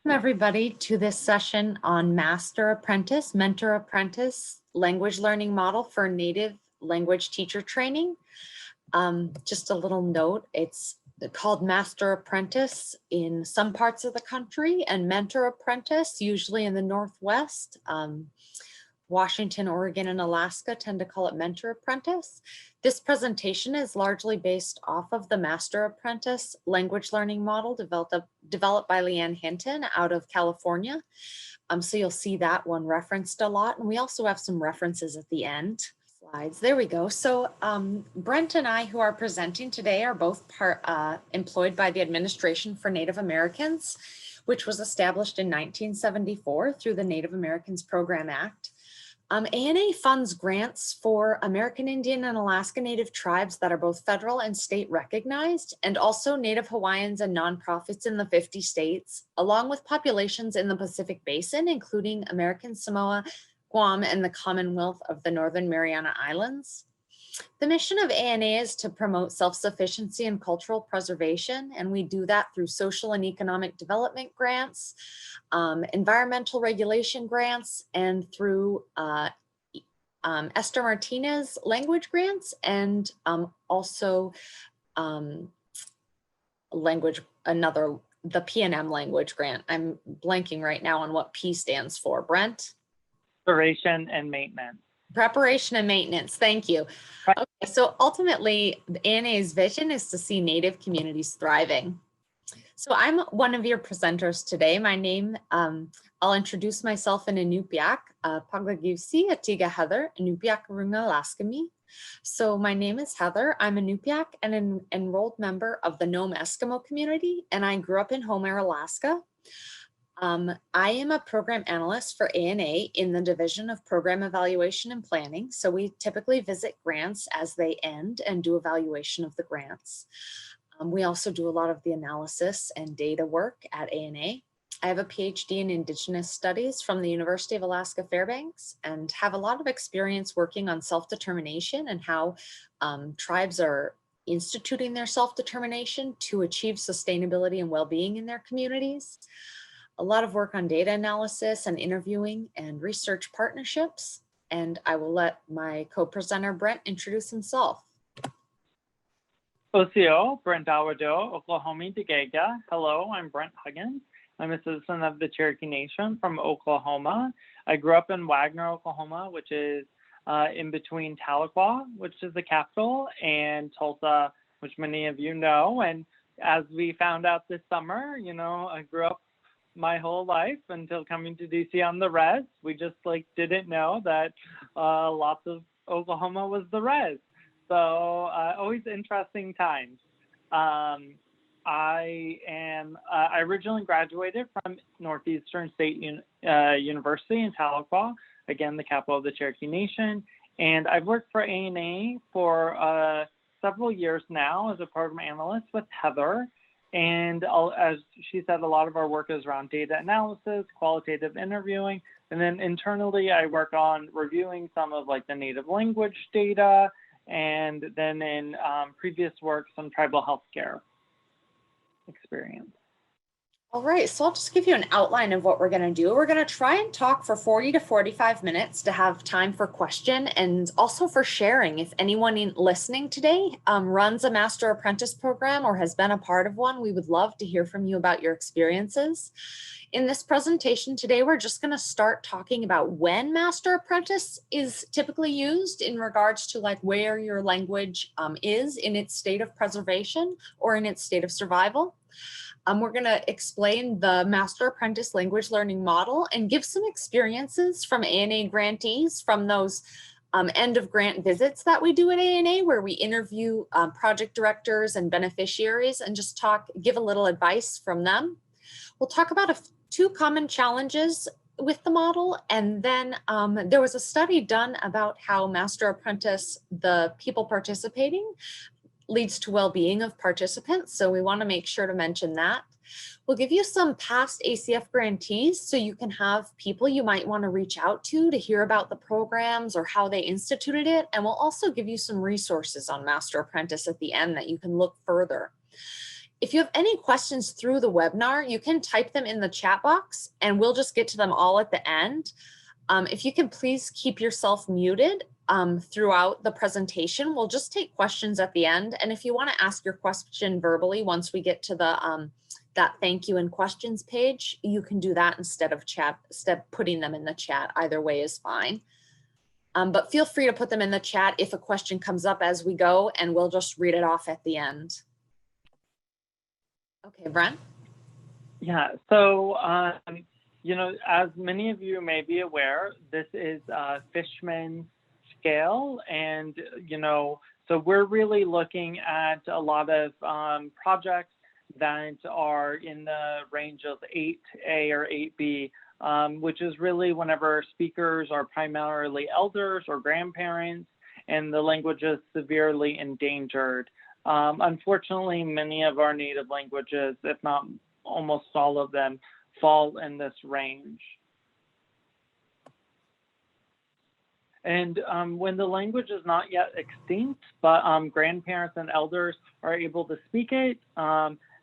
Welcome everybody to this session on Master-Apprentice, Mentor-Apprentice language learning model for native language teacher training. Just a little note, it's called Master-Apprentice in some parts of the country and Mentor-Apprentice usually in the Northwest. Washington, Oregon, and Alaska tend to call it Mentor-Apprentice. This presentation is largely based off of the Master-Apprentice language learning model developed by Leanne Hinton out of California. So you'll see that one referenced a lot. And we also have some references at the end. Slides, there we go. So Brent and I, who are presenting today, are both employed by the Administration for Native Americans, which was established in 1974 through the Native Americans Program Act. ANA funds grants for American Indian and Alaska Native tribes that are both federal and state recognized, and also Native Hawaiians and nonprofits in the 50 states, along with populations in the Pacific Basin, including American Samoa, Guam, and the Commonwealth of the Northern Mariana Islands. The mission of ANA is to promote self-sufficiency and cultural preservation, and we do that through social and economic development grants, environmental regulation grants, and through Esther Martinez language grants, and also the PNM language grant. I'm blanking right now on what P stands for. Brent? Preparation and maintenance. Preparation and maintenance, thank you. Okay, so ultimately, ANA's vision is to see Native communities thriving. So I'm one of your presenters today. My name, I'll introduce myself in Inupiaq, Paglagivsi, Atiga Heather, Inupiaq Runga Alaskami. So my name is Heather. I'm a Inupiaq and an enrolled member of the Nome Eskimo community, and I grew up in Homer, Alaska. I am a program analyst for ANA in the Division of Program Evaluation and Planning. So we typically visit grants as they end and do evaluation of the grants. We also do a lot of the analysis and data work at ANA. I have a PhD in Indigenous Studies from the University of Alaska Fairbanks and have a lot of experience working on self-determination and how tribes are instituting their self-determination to achieve sustainability and well-being in their communities. A lot of work on data analysis and interviewing and research partnerships. And I will let my co-presenter Brent introduce himself. Osio, Brent Awado, Oklahoma Degega. Hello, I'm Brent Huggins. I'm a citizen of the Cherokee Nation from Oklahoma. I grew up in Wagner, Oklahoma, which is in between Tahlequah, which is the capital, and Tulsa, which many of you know. And as we found out this summer, you know, I grew up my whole life until coming to DC on the res. We just didn't know that lots of Oklahoma was the res. So always interesting times. I originally graduated from Northeastern State University in Tahlequah, again, the capital of the Cherokee Nation. And I've worked for ANA for several years now as a program analyst with Heather. And as she said, a lot of our work is around data analysis, qualitative interviewing, and then internally I work on reviewing some of the native language data, and then in previous work, some tribal healthcare experience. All right, so I'll just give you an outline of what we're going to do. We're going to try and talk for 40 to 45 minutes to have time for question and also for sharing. If anyone listening today runs a Master-Apprentice program or has been a part of one, we would love to hear from you about your experiences. In this presentation today, we're just going to start talking about when Master-Apprentice is typically used in regards to where your language is in its state of preservation or in its state of survival. We're going to explain the Master-Apprentice language learning model and give some experiences from ANA grantees from those end of grant visits that we do at ANA, where we interview project directors and beneficiaries and just give a little advice from them. We'll talk about two common challenges with the model, and then there was a study done about how Master-Apprentice, the people participating, leads to well-being of participants. So we want to make sure to mention that. We'll give you some past ACF grantees so you can have people you might want to reach out to hear about the programs or how they instituted it. And we'll also give you some resources on Master-Apprentice at the end that you can look further. If you have any questions through the webinar, you can type them in the chat box and we'll just get to them all at the end. If you can please keep yourself muted throughout the presentation, we'll just take questions at the end. And if you want to ask your question verbally once we get to the that thank you and questions page, you can do that instead of putting them in the chat. Either way is fine. But feel free to put them in the chat if a question comes up as we go, and we'll just read it off at the end. Okay, Brent? Yeah, so, you know, as many of you may be aware, this is Fishman's scale. And, you know, so we're really looking at a lot of projects that are in the range of 8A or 8B, which is really whenever speakers are primarily elders or grandparents and the language is severely endangered. Unfortunately, many of our native languages, if not almost all of them, fall in this range. And when the language is not yet extinct, but grandparents and elders are able to speak it,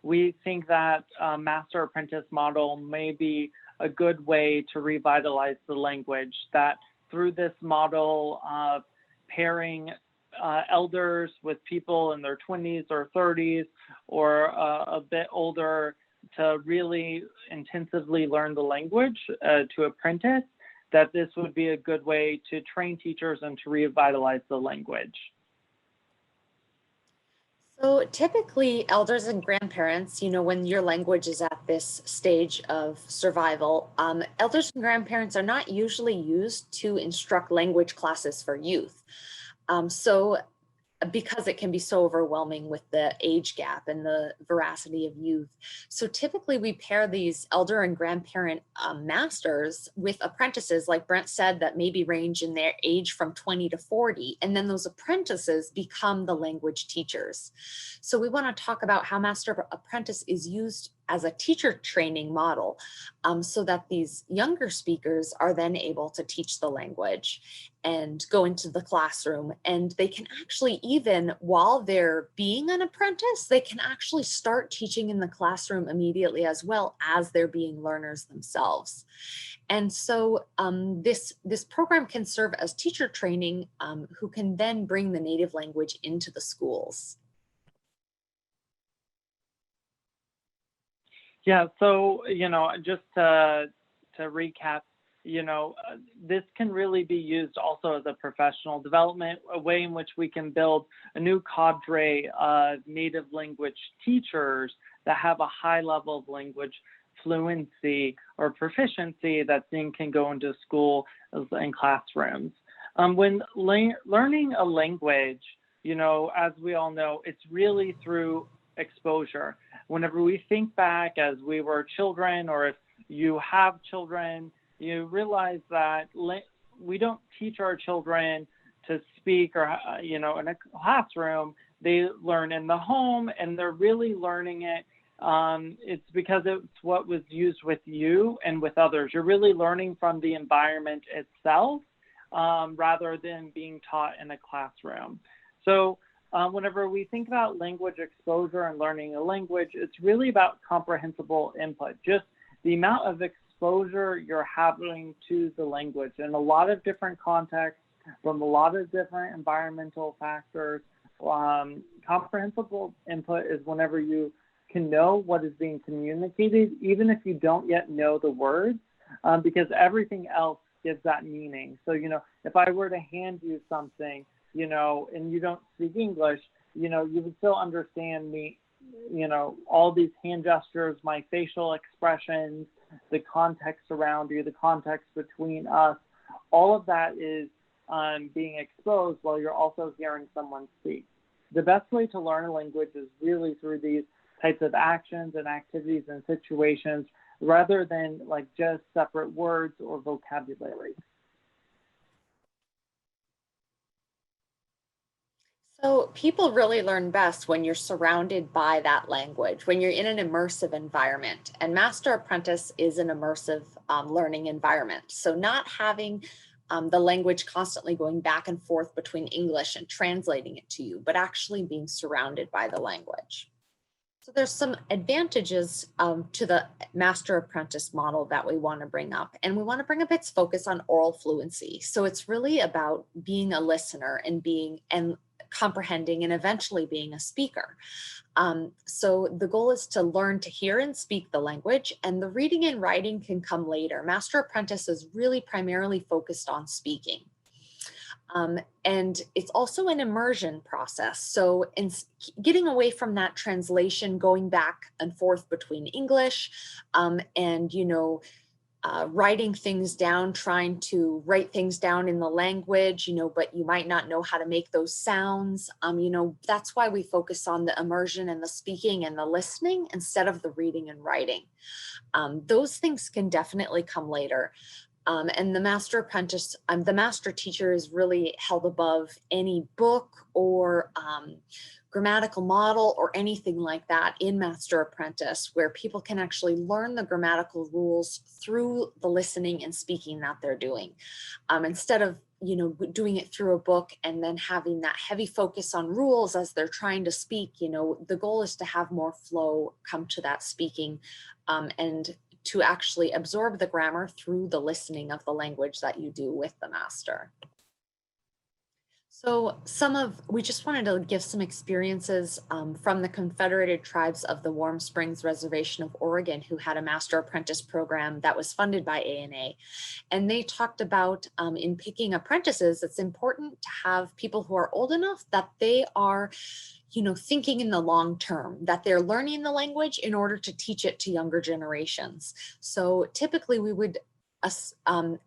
we think that Master-Apprentice model may be a good way to revitalize the language, that through this model of pairing elders with people in their 20s or 30s or a bit older to really intensively learn the language to apprentice, that this would be a good way to train teachers and to revitalize the language. So typically elders and grandparents, you know, when your language is at this stage of survival, elders and grandparents are not usually used to instruct language classes for youth. Because it can be so overwhelming with the age gap and the veracity of youth. So typically we pair these elder and grandparent masters with apprentices, like Brent said, that maybe range in their age from 20 to 40. And then those apprentices become the language teachers. So we want to talk about how Master-Apprentice is used as a teacher training model so that these younger speakers are then able to teach the language and go into the classroom. And they can actually, even while they're being an apprentice, they can actually start teaching in the classroom immediately as well as they're being learners themselves. And so this program can serve as teacher training who can then bring the native language into the schools. Yeah, so, you know, just to recap, you know, this can really be used also as a professional development, a way in which we can build a new cadre of native language teachers that have a high level of language fluency or proficiency that then can go into school and classrooms. When learning a language, you know, as we all know, it's really through exposure. Whenever we think back as we were children, or if you have children, you realize that we don't teach our children to speak or, you know, in a classroom. They learn in the home, and they're really learning it. It's because it's what was used with you and with others. You're really learning from the environment itself rather than being taught in a classroom. So whenever we think about language exposure and learning a language, it's really about comprehensible input, just the amount of exposure you're having to the language in a lot of different contexts, from a lot of different environmental factors. Comprehensible input is whenever you can know what is being communicated, even if you don't yet know the words, because everything else gives that meaning. So, you know, if I were to hand you something, you know, and you don't speak English, you know, you would still understand me, you know, all these hand gestures, my facial expressions, the context around you, the context between us, all of that is being exposed while you're also hearing someone speak. The best way to learn a language is really through these types of actions and activities and situations, rather than like just separate words or vocabulary. So people really learn best when you're surrounded by that language, when you're in an immersive environment. And Master-Apprentice is an immersive learning environment. So not having the language constantly going back and forth between English and translating it to you, but actually being surrounded by the language. So there's some advantages to the master-apprentice model that we want to bring up, and we want to bring up its focus on oral fluency. So it's really about being a listener and being and comprehending and eventually being a speaker. So the goal is to learn to hear and speak the language, and the reading and writing can come later. Master-Apprentice is really primarily focused on speaking. And it's also an immersion process. So getting away from that translation, going back and forth between English and, writing things down, trying to write things down in the language, but you might not know how to make those sounds. That's why we focus on the immersion and the speaking and the listening instead of the reading and writing. Those things can definitely come later. And the master-apprentice, the master teacher is really held above any book or grammatical model or anything like that in Master-Apprentice, where people can actually learn the grammatical rules through the listening and speaking that they're doing. Instead of doing it through a book and then having that heavy focus on rules as they're trying to speak, the goal is to have more flow come to that speaking and to actually absorb the grammar through the listening of the language that you do with the master. So we just wanted to give some experiences from the Confederated Tribes of the Warm Springs Reservation of Oregon, who had a Master-Apprentice program that was funded by ANA. And they talked about in picking apprentices, it's important to have people who are old enough that they are thinking in the long term, that they're learning the language in order to teach it to younger generations. So typically we would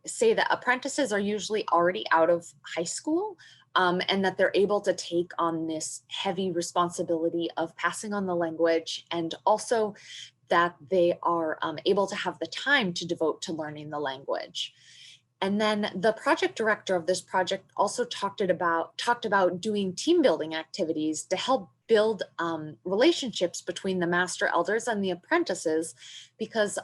say that apprentices are usually already out of high school and that they're able to take on this heavy responsibility of passing on the language, and also that they are able to have the time to devote to learning the language. And then the project director of this project also talked about doing team building activities to help build relationships between the master elders and the apprentices, because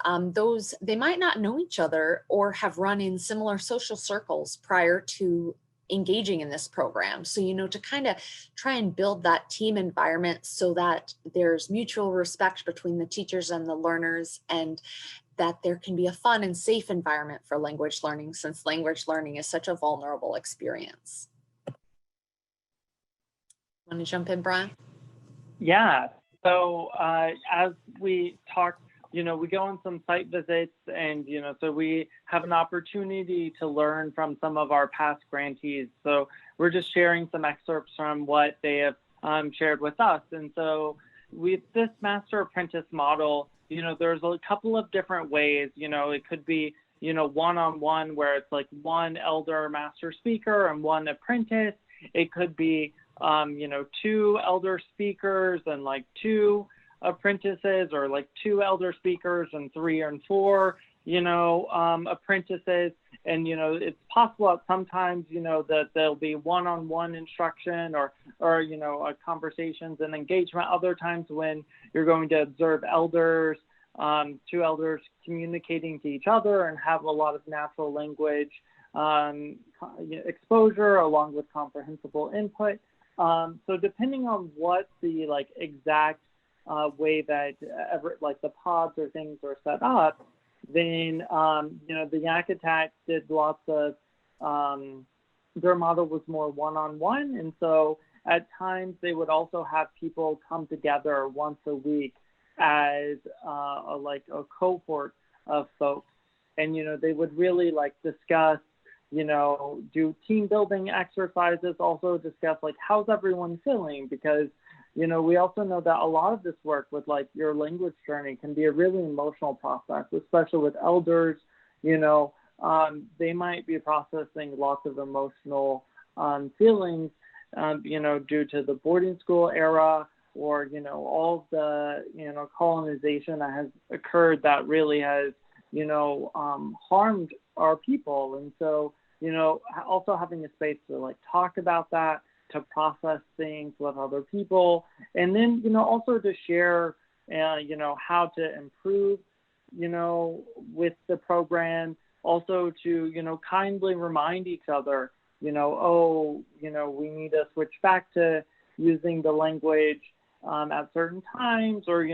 they might not know each other or have run in similar social circles prior to engaging in this program. So, to kind of try and build that team environment so that there's mutual respect between the teachers and the learners, and that there can be a fun and safe environment for language learning, since language learning is such a vulnerable experience. Want to jump in, Brian? Yeah. So as we talked, we go on some site visits, and, so we have an opportunity to learn from some of our past grantees. So we're just sharing some excerpts from what they have shared with us. And so with this Master-Apprentice model, there's a couple of different ways. It could be, one-on-one, where it's like one elder master speaker and one apprentice. It could be, two elder speakers and like two apprentices, or like two elder speakers and 3 and 4, apprentices. And, it's possible that sometimes, that there'll be one-on-one instruction or conversations and engagement. Other times when you're going to observe elders, 2 elders communicating to each other and have a lot of natural language exposure along with comprehensible input. So depending on what the exact way that the pods or things are set up, then the Yakutat did lots of their model was more one-on-one, and so at times they would also have people come together once a week as a cohort of folks, and they would really discuss, do team building exercises, also discuss how's everyone feeling, because we also know that a lot of this work with your language journey can be a really emotional process, especially with elders. They might be processing lots of emotional feelings, due to the boarding school era, or, all the, colonization that has occurred that really has, harmed our people. And so, also having a space to talk about that, to process things with other people, and then, also to share, how to improve, with the program, also to, kindly remind each other, we need to switch back to using the language, at certain times, or,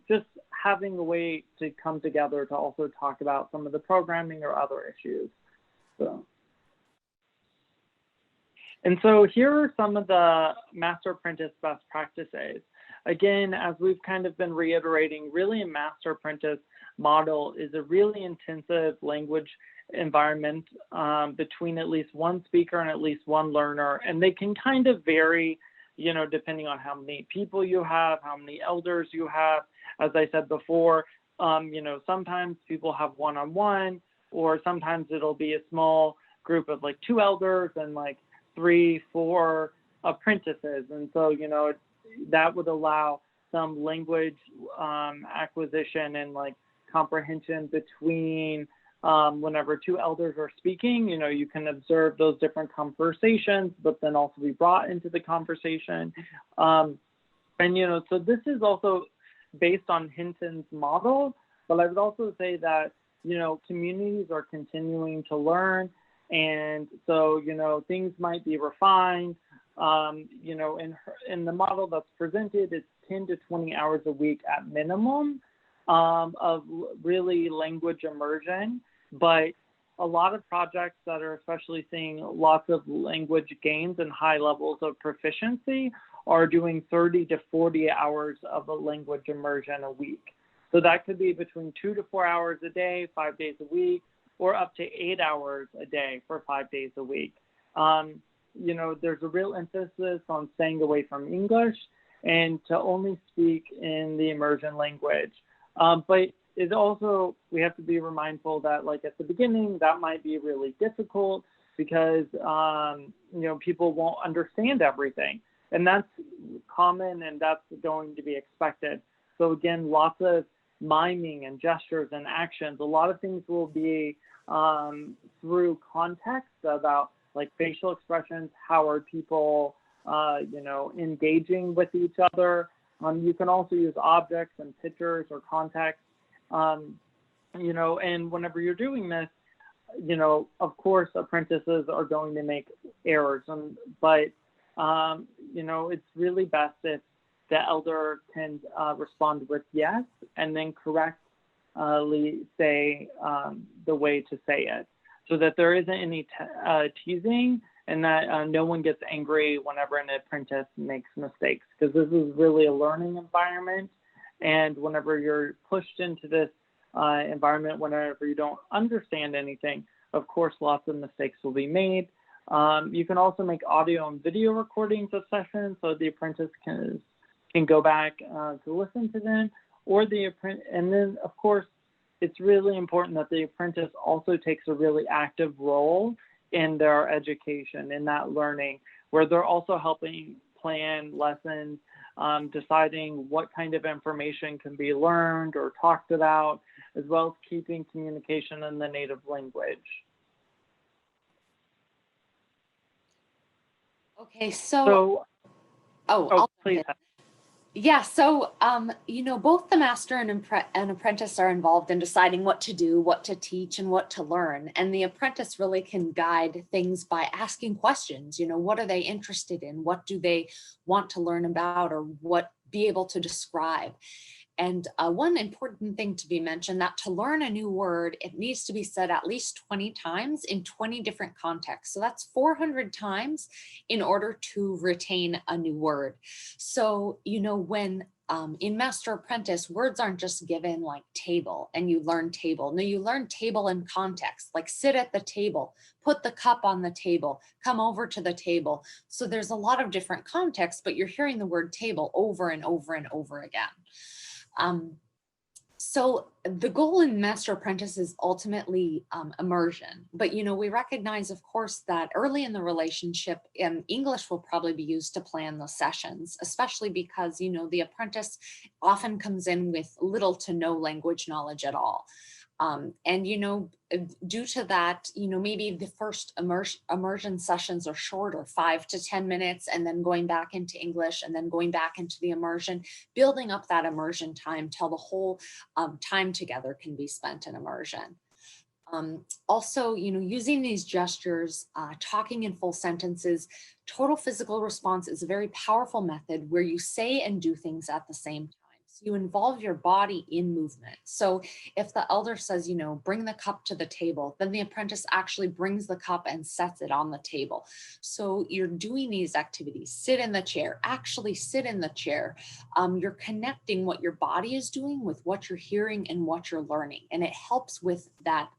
just having a way to come together to also talk about some of the programming or other issues. And so here are some of the Master-Apprentice best practices. Again, as we've kind of been reiterating, really a Master-Apprentice model is a really intensive language environment between at least one speaker and at least one learner. And they can kind of vary, depending on how many people you have, how many elders you have. As I said before, sometimes people have one-on-one, or sometimes it'll be a small group of like 2 elders and like 3-4 apprentices. And so, that would allow some language acquisition and like comprehension between whenever 2 elders are speaking. You can observe those different conversations, but then also be brought into the conversation. And, so this is also based on Hinton's model, but I would also say that, communities are continuing to learn. And so, things might be refined. In the model that's presented, it's 10 to 20 hours a week at minimum of really language immersion. But a lot of projects that are especially seeing lots of language gains and high levels of proficiency are doing 30 to 40 hours of a language immersion a week. So that could be between 2 to 4 hours a day, 5 days a week, or up to 8 hours a day for 5 days a week. There's a real emphasis on staying away from English and to only speak in the immersion language. But it's also, we have to be mindful that like at the beginning, that might be really difficult because, people won't understand everything. And that's common and that's going to be expected. So again, lots of miming and gestures and actions. A lot of things will be through context about like facial expressions, how are people, engaging with each other. You can also use objects and pictures or context, and whenever you're doing this, of course, apprentices are going to make errors, but it's really best if the elder can respond with yes and then correctly say the way to say it, so that there isn't any teasing and that no one gets angry whenever an apprentice makes mistakes, because this is really a learning environment. And whenever you're pushed into this environment, whenever you don't understand anything, of course, lots of mistakes will be made. You can also make audio and video recordings of sessions so the apprentice can go back to listen to them, or and then of course, it's really important that the apprentice also takes a really active role in their education, in that learning, where they're also helping plan lessons, deciding what kind of information can be learned or talked about, as well as keeping communication in the native language. Okay, so please. Yeah, so, both the master and apprentice are involved in deciding what to do, what to teach, and what to learn. And the apprentice really can guide things by asking questions. What are they interested in? What do they want to learn about, or be able to describe? And one important thing to be mentioned, that to learn a new word, it needs to be said at least 20 times in 20 different contexts. So that's 400 times in order to retain a new word. So, when in Master-Apprentice, words aren't just given like table and you learn table. No, you learn table in context, like sit at the table, put the cup on the table, come over to the table. So there's a lot of different contexts, but you're hearing the word table over and over and over again. So the goal in Master-Apprentice is ultimately immersion, but we recognize, of course, that early in the relationship, English will probably be used to plan the sessions, especially because the apprentice often comes in with little to no language knowledge at all. And due to that, maybe the first immersion sessions are shorter, 5 to 10 minutes, and then going back into English and then going back into the immersion, building up that immersion time till the whole time together can be spent in immersion. Also, using these gestures, talking in full sentences, total physical response is a very powerful method where you say and do things at the same time. So you involve your body in movement. So if the elder says, bring the cup to the table, then the apprentice actually brings the cup and sets it on the table. So you're doing these activities, sit in the chair, actually sit in the chair. You're connecting what your body is doing with what you're hearing and what you're learning. And it helps with that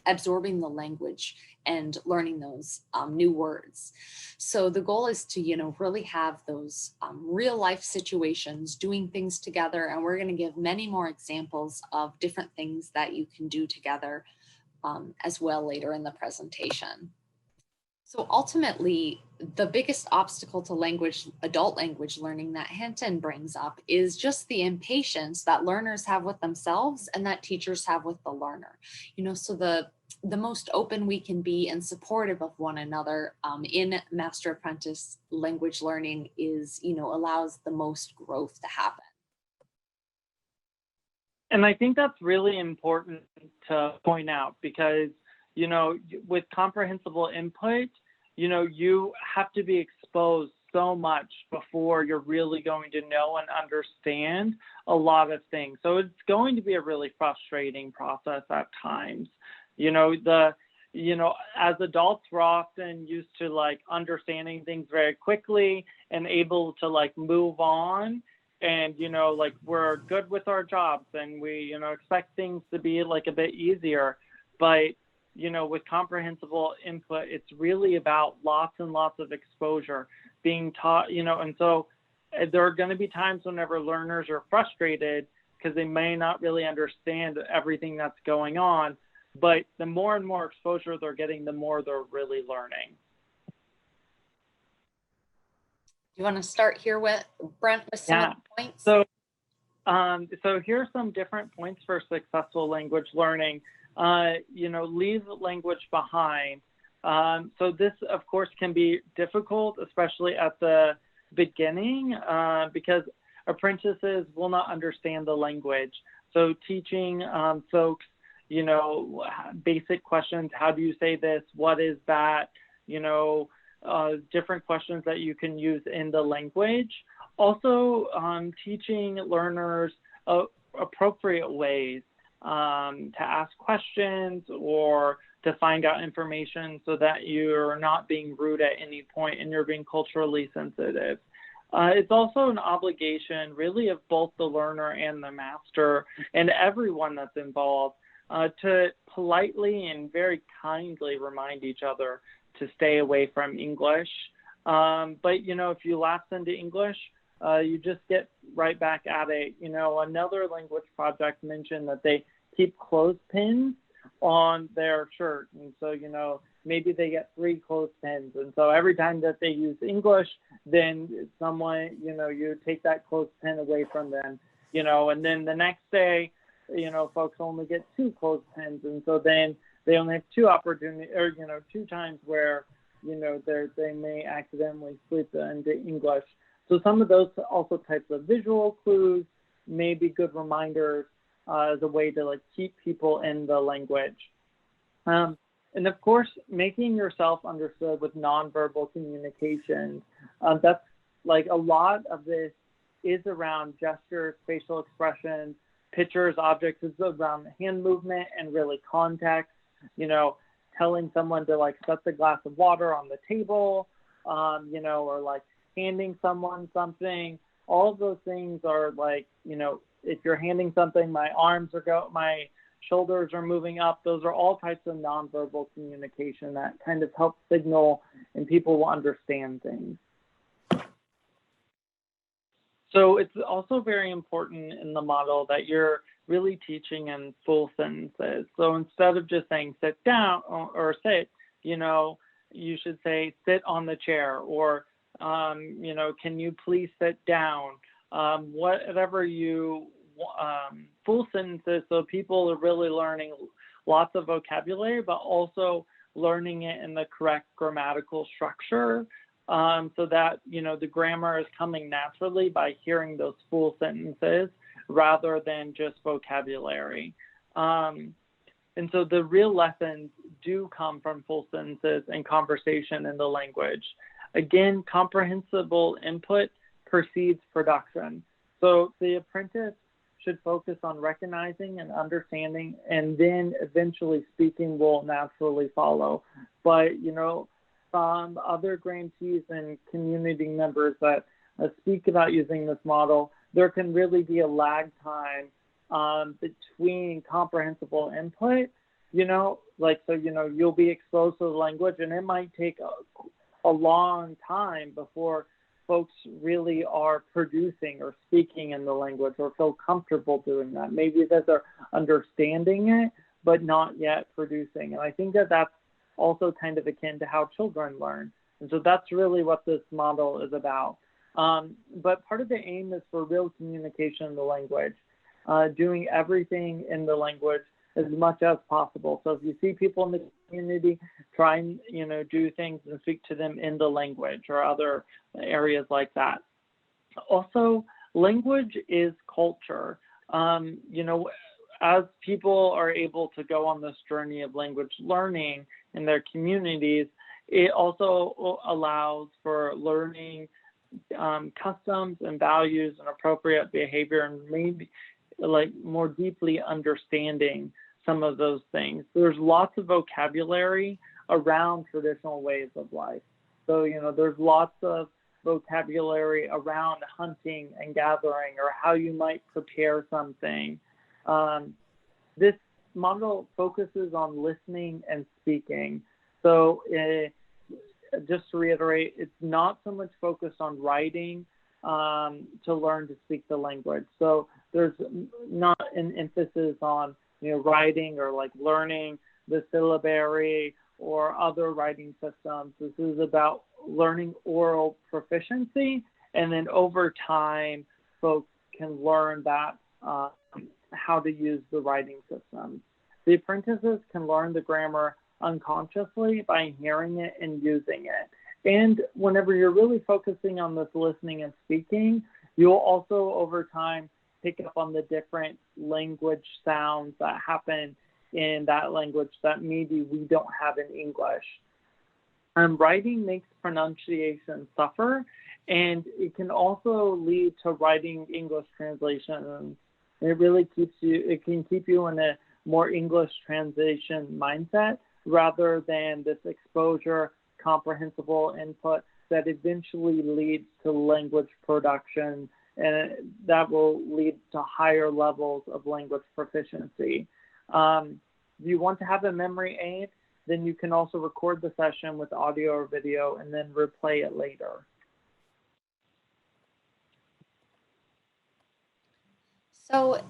absorbing the language and learning those new words. So the goal is to, really have those real life situations, doing things together. And we're going to give many more examples of different things that you can do together as well later in the presentation. So ultimately, the biggest obstacle to adult language learning that Hinton brings up is just the impatience that learners have with themselves and that teachers have with the learner. So the most open we can be and supportive of one another in Master-Apprentice language learning is, allows the most growth to happen. And I think that's really important to point out because with comprehensible input, you have to be exposed so much before you're really going to know and understand a lot of things. So it's going to be a really frustrating process at times. As adults, we're often used to understanding things very quickly and able to move on. And, we're good with our jobs and we, expect things to be a bit easier. But, with comprehensible input, it's really about lots and lots of exposure being taught, and so there are going to be times whenever learners are frustrated because they may not really understand everything that's going on. But the more and more exposure they're getting, the more they're really learning. You want to start here with Brent with some of the points? So here are some different points for successful language learning. Leave language behind. So this, of course, can be difficult, especially at the beginning, because apprentices will not understand the language. So teaching folks, basic questions, how do you say this? What is that? Different questions that you can use in the language. Also, teaching learners appropriate ways to ask questions or to find out information so that you're not being rude at any point and you're being culturally sensitive. It's also an obligation really of both the learner and the master and everyone that's involved to politely and very kindly remind each other to stay away from English. But, if you lapse into English, you just get right back at it. Another language project mentioned that they keep clothespins on their shirt. And so, maybe they get 3 clothespins. And so every time that they use English, then someone, you take that clothespin away from them, and then the next day, folks only get 2 clothespins. And so then they only have 2 opportunities or, 2 times where, they may accidentally slip into English. So some of those also types of visual clues may be good reminders as a way to keep people in the language. And of course, making yourself understood with nonverbal communication. That's a lot of this is around gestures, facial expressions, pictures, objects. It's around hand movement and really context. Telling someone to set the glass of water on the table, or handing someone something. All of those things are if you're handing something, my shoulders are moving up. Those are all types of nonverbal communication that kind of help signal and people will understand things. So it's also very important in the model that you're really teaching in full sentences. So instead of just saying sit down or sit, you should say sit on the chair or, can you please sit down? Whatever you, full sentences, so people are really learning lots of vocabulary, but also learning it in the correct grammatical structure, so that, the grammar is coming naturally by hearing those full sentences rather than just vocabulary. And And so the real lessons do come from full sentences and conversation in the language. Again, comprehensible input precedes production. So the apprentice should focus on recognizing and understanding, and then eventually speaking will naturally follow. But, from other grantees and community members that speak about using this model, there can really be a lag time between comprehensible input, you'll be exposed to the language, and it might take a long time before folks really are producing or speaking in the language or feel comfortable doing that. Maybe that they're understanding it, but not yet producing. And I think that that's also kind of akin to how children learn. And so that's really what this model is about. But part of the aim is for real communication in the language, doing everything in the language as much as possible. So if you see people in the community, try and do things and speak to them in the language or other areas like that. Also, language is culture. As people are able to go on this journey of language learning in their communities, it also allows for learning customs and values and appropriate behavior, and maybe more deeply understanding some of those things. There's lots of vocabulary around traditional ways of life. So, there's lots of vocabulary around hunting and gathering, or how you might prepare something. This model focuses on listening and speaking. So just to reiterate, it's not so much focused on writing to learn to speak the language. So there's not an emphasis on writing or learning the syllabary or other writing systems. This is about learning oral proficiency, and then over time, folks can learn that how to use the writing systems. The apprentices can learn the grammar unconsciously by hearing it and using it. And whenever you're really focusing on this listening and speaking, you'll also over time pick up on the different language sounds that happen in that language that maybe we don't have in English. Writing makes pronunciation suffer, and it can also lead to writing English translations. It really can keep you in a more English translation mindset rather than this exposure, comprehensible input that eventually leads to language production, and that will lead to higher levels of language proficiency. If you want to have a memory aid, then you can also record the session with audio or video and then replay it later. So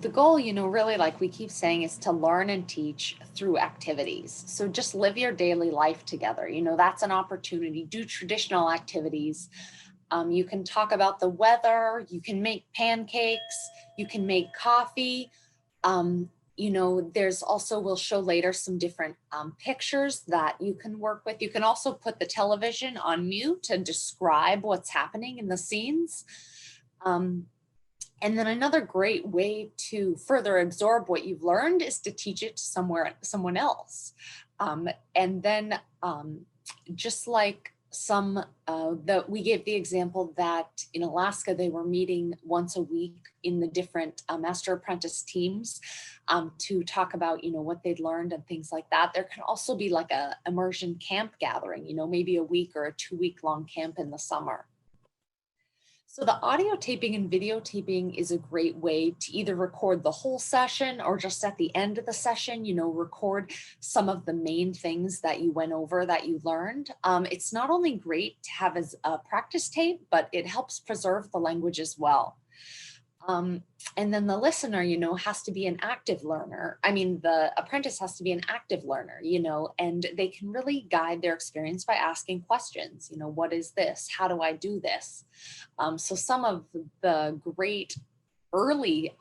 the goal, really like we keep saying, is to learn and teach through activities. So just live your daily life together. That's an opportunity. Do traditional activities. You can talk about the weather. You can make pancakes. You can make coffee. There's also, we'll show later some different pictures that you can work with. You can also put the television on mute and describe what's happening in the scenes. And then another great way to further absorb what you've learned is to teach it to someone else. And then just like we gave the example that in Alaska, they were meeting once a week in the different Master-Apprentice teams to talk about, what they'd learned and things like that. There can also be like a immersion camp gathering, maybe a week or a 2-week-long camp in the summer. So the audio taping and videotaping is a great way to either record the whole session or just at the end of the session, record some of the main things that you went over that you learned. It's not only great to have as a practice tape, but it helps preserve the language as well. And then the listener, has to be an active learner. The apprentice has to be an active learner, and they can really guide their experience by asking questions. What is this? How do I do this? So some of the great early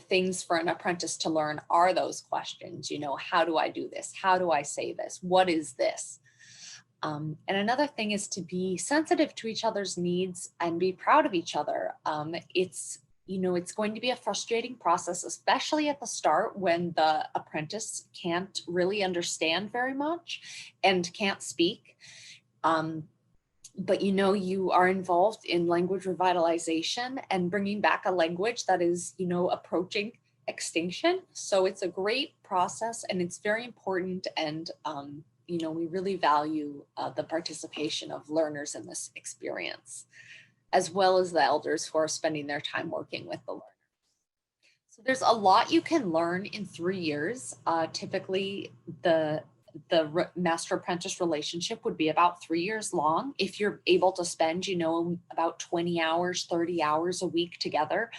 things for an apprentice to learn are those questions. How do I do this? How do I say this? What is this? And another thing is to be sensitive to each other's needs and be proud of each other. It's it's going to be a frustrating process, especially at the start when the apprentice can't really understand very much and can't speak. But you are involved in language revitalization and bringing back a language that is, approaching extinction. So it's a great process and it's very important. And, we really value the participation of learners in this experience, as well as the elders who are spending their time working with the learners. So there's a lot you can learn in 3 years. Typically, the master-apprentice relationship would be about 3 years long. If you're able to spend, about 20 hours, 30 hours a week together.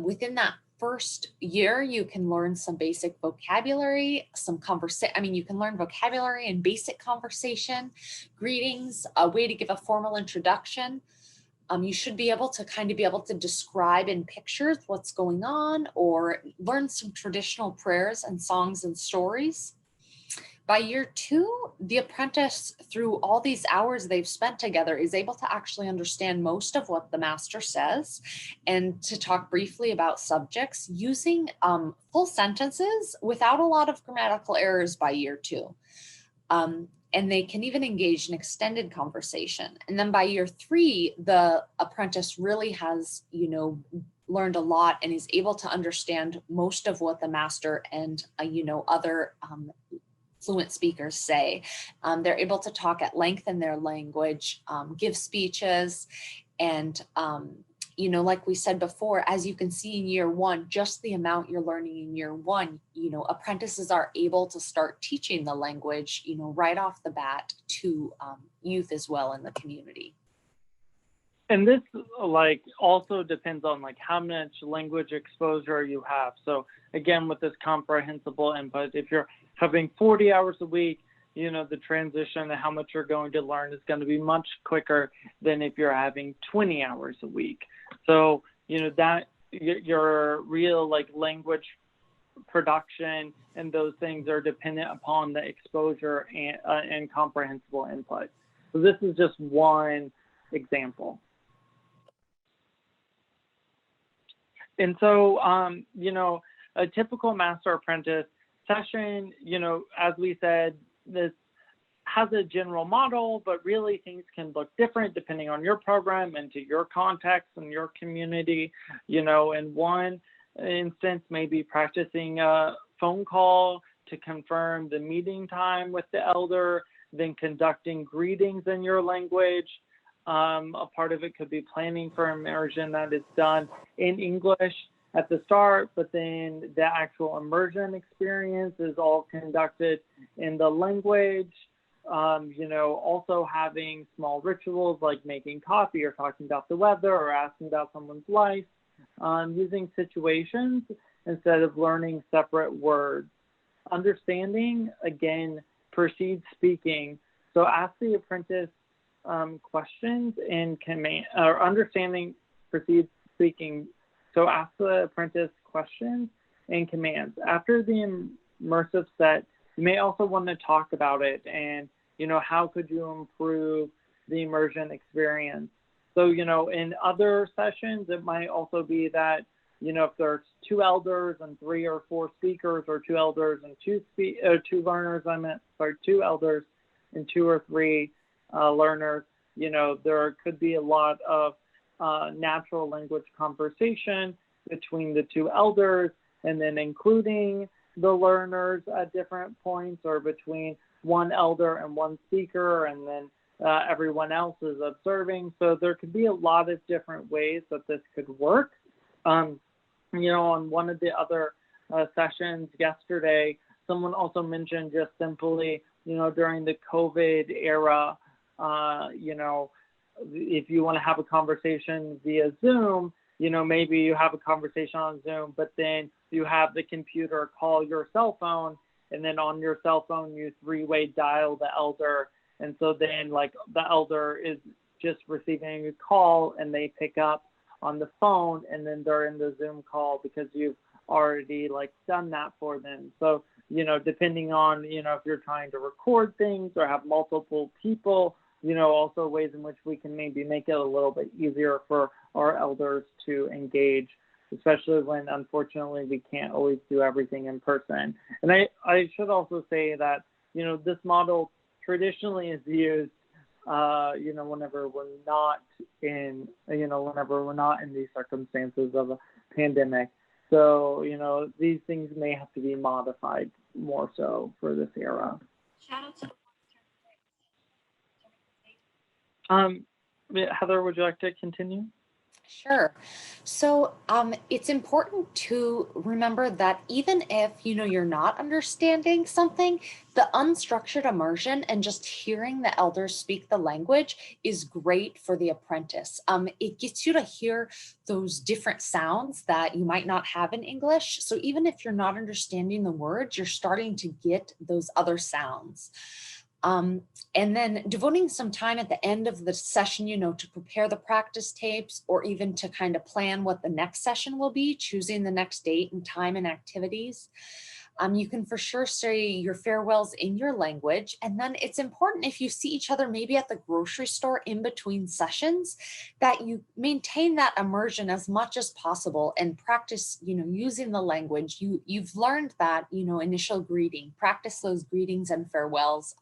Within that first year, you can learn some basic vocabulary, you can learn vocabulary and basic conversation, greetings, a way to give a formal introduction. You should be able to describe in pictures what's going on, or learn some traditional prayers and songs and stories. By year 2, the apprentice, through all these hours they've spent together, is able to actually understand most of what the master says and to talk briefly about subjects using full sentences without a lot of grammatical errors by year 2. And they can even engage in extended conversation. And then by year 3, the apprentice really has, learned a lot and is able to understand most of what the master and, other fluent speakers say. They're able to talk at length in their language, give speeches, and like we said before, as you can see in year 1, just the amount you're learning in year 1, apprentices are able to start teaching the language, right off the bat to youth as well in the community. And this also depends on how much language exposure you have. So again, with this comprehensible input, if you're having 40 hours a week, the transition to how much you're going to learn is going to be much quicker than if you're having 20 hours a week. So, that your real language production and those things are dependent upon the exposure and comprehensible input. So this is just one example. And so, a typical Master-Apprentice session, as we said, this has a general model, but really things can look different depending on your program and to your context and your community. In one instance, maybe practicing a phone call to confirm the meeting time with the elder, then conducting greetings in your language. A part of it could be planning for immersion that is done in English at the start, but then the actual immersion experience is all conducted in the language. Also having small rituals like making coffee or talking about the weather or asking about someone's life, using situations instead of learning separate words. Understanding, again, precedes speaking. So ask the apprentice questions and command, or understanding precedes speaking. So ask the apprentice questions and commands. After the immersive set, you may also want to talk about it and, how could you improve the immersion experience? So, in other sessions, it might also be that, if there's 2 elders and 3 or 4 speakers, or 2 elders and 2 learners, 2 elders and 2 or 3 learners, there could be a lot of natural language conversation between the 2 elders, and then including the learners at different points, or between 1 elder and 1 speaker, and then everyone else is observing. So there could be a lot of different ways that this could work. On one of the other sessions yesterday, someone also mentioned just simply, during the COVID era, if you want to have a conversation via Zoom, maybe you have a conversation on Zoom, but then you have the computer call your cell phone, and then on your cell phone, you 3-way dial the elder. And so then the elder is just receiving a call and they pick up on the phone, and then they're in the Zoom call because you've already done that for them. So, depending on, if you're trying to record things or have multiple people, also ways in which we can maybe make it a little bit easier for our elders to engage especially when, unfortunately, we can't always do everything in person. And I should also say that, this model traditionally is used, whenever we're not in, these circumstances of a pandemic. So, these things may have to be modified more so for this era. Heather, would you like to continue? Sure. So it's important to remember that even if you're not understanding something, the unstructured immersion and just hearing the elders speak the language is great for the apprentice. It gets you to hear those different sounds that you might not have in English. So even if you're not understanding the words, you're starting to get those other sounds. And then devoting some time at the end of the session, to prepare the practice tapes, or even to kind of plan what the next session will be, choosing the next date and time and activities. You can for sure say your farewells in your language. And then it's important, if you see each other maybe at the grocery store in between sessions, that you maintain that immersion as much as possible and practice, using the language. You've learned that, initial greeting, practice those greetings and farewells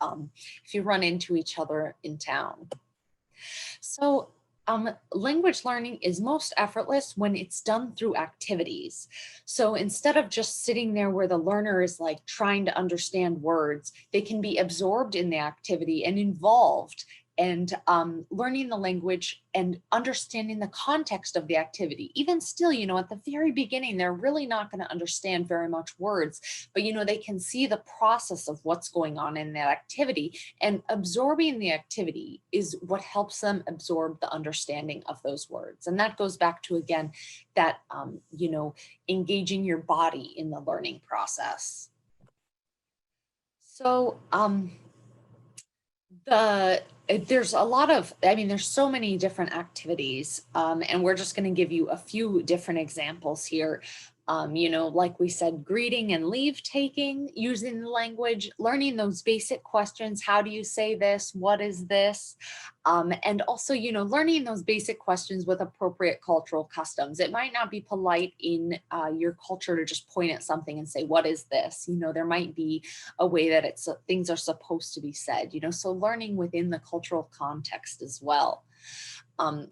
if you run into each other in town. So language learning is most effortless when it's done through activities. So instead of just sitting there where the learner is like trying to understand words, they can be absorbed in the activity and involved, and learning the language and understanding the context of the activity. Even still, at the very beginning, they're really not going to understand very much words, but they can see the process of what's going on in that activity, and absorbing the activity is what helps them absorb the understanding of those words. And that goes back to, again, that, engaging your body in the learning process. So, there's a lot of, there's so many different activities, and we're just going to give you a few different examples here. Like we said, greeting and leave taking, using the language, learning those basic questions. How do you say this? What is this? And also, learning those basic questions with appropriate cultural customs. It might not be polite in your culture to just point at something and say, what is this? There might be a way that things are supposed to be said, so learning within the cultural context as well.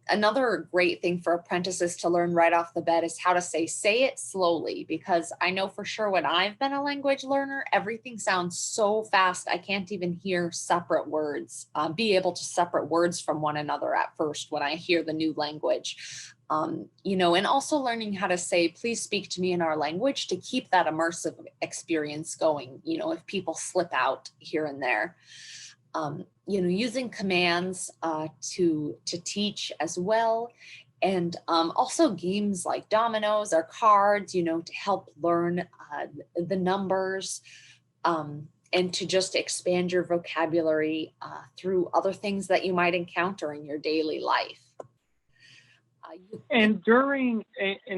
Another great thing for apprentices to learn right off the bat is how to say it slowly, because I know for sure when I've been a language learner, everything sounds so fast. I can't even hear separate words, be able to separate words from one another at first when I hear the new language. And also learning how to say, please speak to me in our language, to keep that immersive experience going, if people slip out here and there. Using commands to teach as well. And also games like dominoes or cards, to help learn the numbers, and to just expand your vocabulary through other things that you might encounter in your daily life. And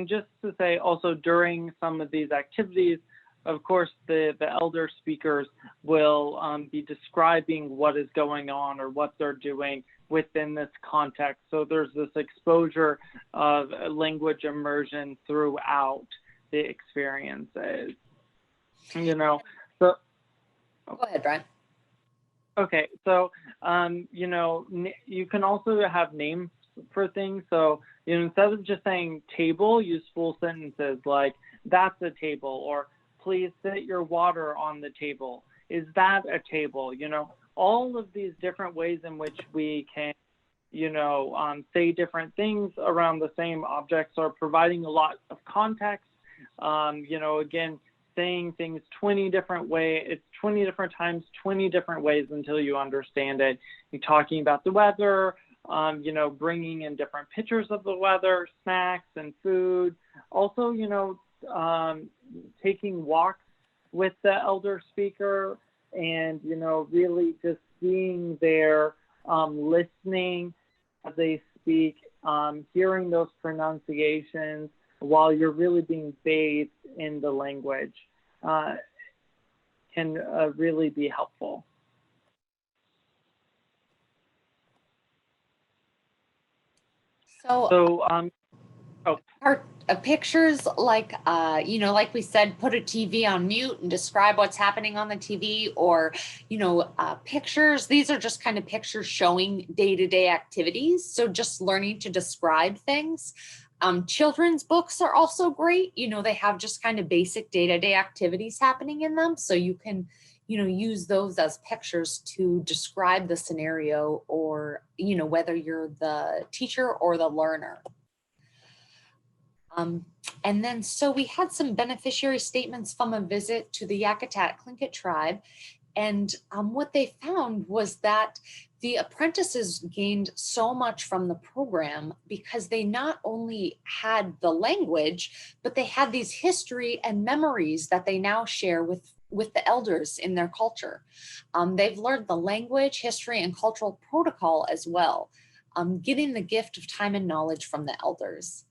just to say also, during some of these activities, of course, the elder speakers will be describing what is going on or what they're doing within this context. So there's this exposure of language immersion throughout the experiences. So go ahead, Brian. Okay, so you can also have names for things. So instead of just saying table, use full sentences like that's a table, or please set your water on the table. Is that a table? All of these different ways in which we can, say different things around the same objects are providing a lot of context. Again, saying things 20 different ways, it's 20 different times, 20 different ways until you understand it. You're talking about the weather, bringing in different pictures of the weather, snacks and food. Also, taking walks with the elder speaker, and really just being there, listening as they speak, hearing those pronunciations while you're really being bathed in the language can really be helpful. Oh, Are pictures like, like we said, put a TV on mute and describe what's happening on the TV, or, pictures. These are just kind of pictures showing day-to-day activities. So just learning to describe things. Children's books are also great. They have just kind of basic day-to-day activities happening in them. So you can, use those as pictures to describe the scenario, or, whether you're the teacher or the learner. And then, so we had some beneficiary statements from a visit to the Yakutat Tlingit tribe. And what they found was that the apprentices gained so much from the program because they not only had the language, but they had these history and memories that they now share with the elders in their culture. They've learned the language, history, and cultural protocol as well, getting the gift of time and knowledge from the elders.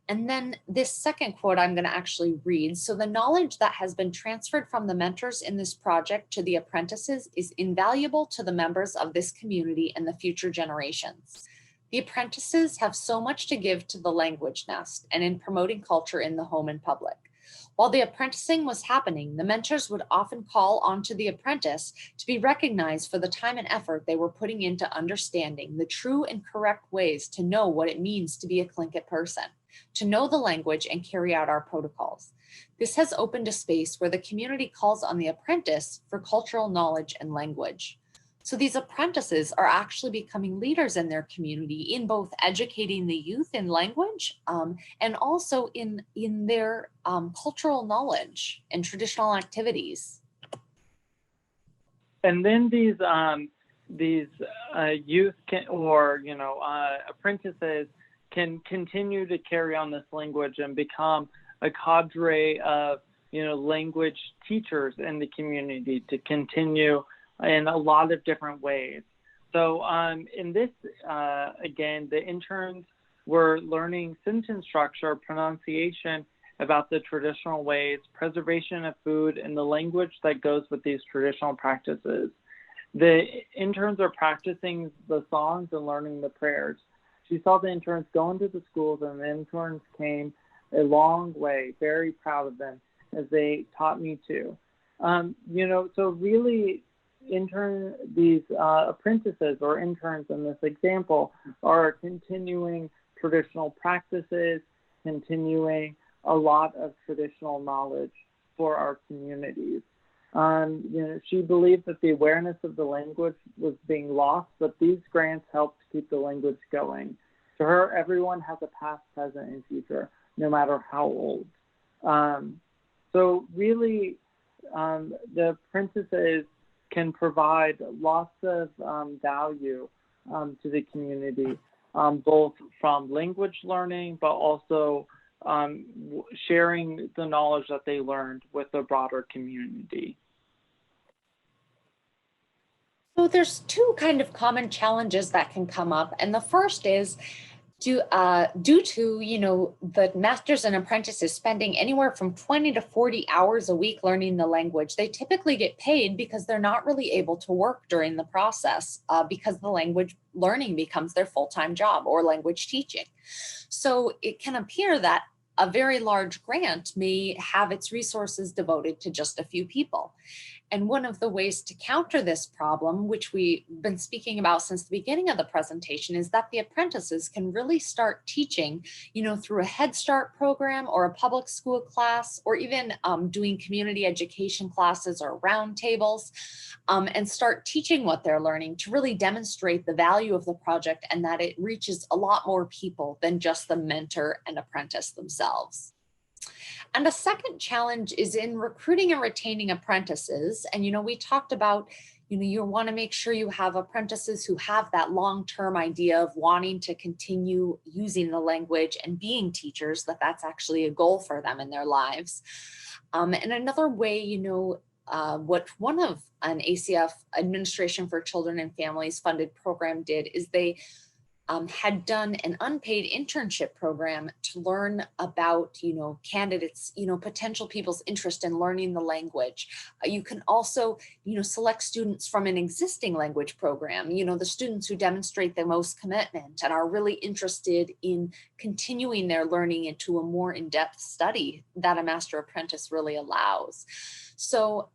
And then this second quote I'm going to actually read. So the knowledge that has been transferred from the mentors in this project to the apprentices is invaluable to the members of this community and the future generations. The apprentices have so much to give to the language nest and in promoting culture in the home and public. While the apprenticing was happening, the mentors would often call onto the apprentice to be recognized for the time and effort they were putting into understanding the true and correct ways to know what it means to be a Tlingit person, to know the language and carry out our protocols. This has opened a space where the community calls on the apprentice for cultural knowledge and language. So these apprentices are actually becoming leaders in their community in both educating the youth in language and also in their cultural knowledge and traditional activities. and then these youth apprentices can continue to carry on this language and become a cadre of language teachers in the community to continue in a lot of different ways. So in this, again, the interns were learning sentence structure, pronunciation about the traditional ways, preservation of food, and the language that goes with these traditional practices. The interns are practicing the songs and learning the prayers. She saw the interns go into the schools, and the interns came a long way, very proud of them, as they taught me to. So really, these apprentices or interns in this example are continuing traditional practices, continuing a lot of traditional knowledge for our communities. She believed that the awareness of the language was being lost, but these grants helped keep the language going. To her, everyone has a past, present, and future, no matter how old. So really, the apprentices can provide lots of value to the community, both from language learning, but also sharing the knowledge that they learned with the broader community. So there's two kind of common challenges that can come up. And the first is due to, the masters and apprentices spending anywhere from 20 to 40 hours a week learning the language. They typically get paid because they're not really able to work during the process because the language learning becomes their full-time job, or language teaching. So it can appear that a very large grant may have its resources devoted to just a few people. And one of the ways to counter this problem, which we've been speaking about since the beginning of the presentation, is that the apprentices can really start teaching, through a Head Start program or a public school class, or even doing community education classes or roundtables, and start teaching what they're learning to really demonstrate the value of the project and that it reaches a lot more people than just the mentor and apprentice themselves. And a second challenge is in recruiting and retaining apprentices. And, we talked about, you want to make sure you have apprentices who have that long-term idea of wanting to continue using the language and being teachers, that's actually a goal for them in their lives. And another way, what one of an ACF Administration for Children and Families funded program did is they had done an unpaid internship program to learn about, candidates, potential people's interest in learning the language. You can also, select students from an existing language program, the students who demonstrate the most commitment and are really interested in continuing their learning into a more in-depth study that a Master Apprentice really allows. So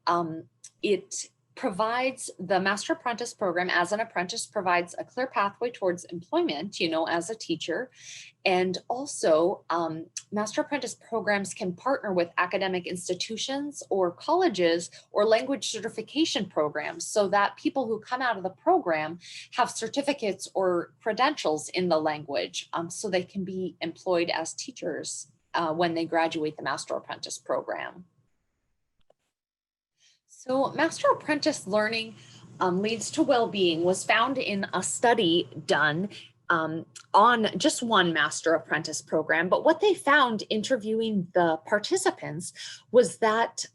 it provides, the Master Apprentice program as an apprentice provides a clear pathway towards employment, as a teacher. And also Master Apprentice programs can partner with academic institutions or colleges or language certification programs so that people who come out of the program have certificates or credentials in the language so they can be employed as teachers when they graduate the Master Apprentice program. So Master Apprentice learning leads to well-being was found in a study done on just one Master Apprentice program. But what they found interviewing the participants was that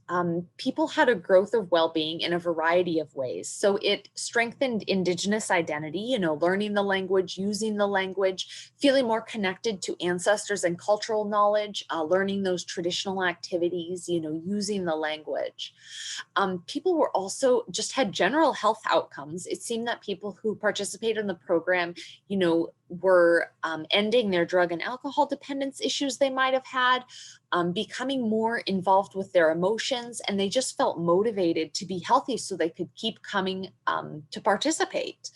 people had a growth of well-being in a variety of ways. So it strengthened Indigenous identity, learning the language, using the language, feeling more connected to ancestors and cultural knowledge, learning those traditional activities, using the language. People were also just had general health outcomes. It seemed that people who participated in the program, were ending their drug and alcohol dependence issues they might have had, becoming more involved with their emotions, and they just felt motivated to be healthy so they could keep coming to participate.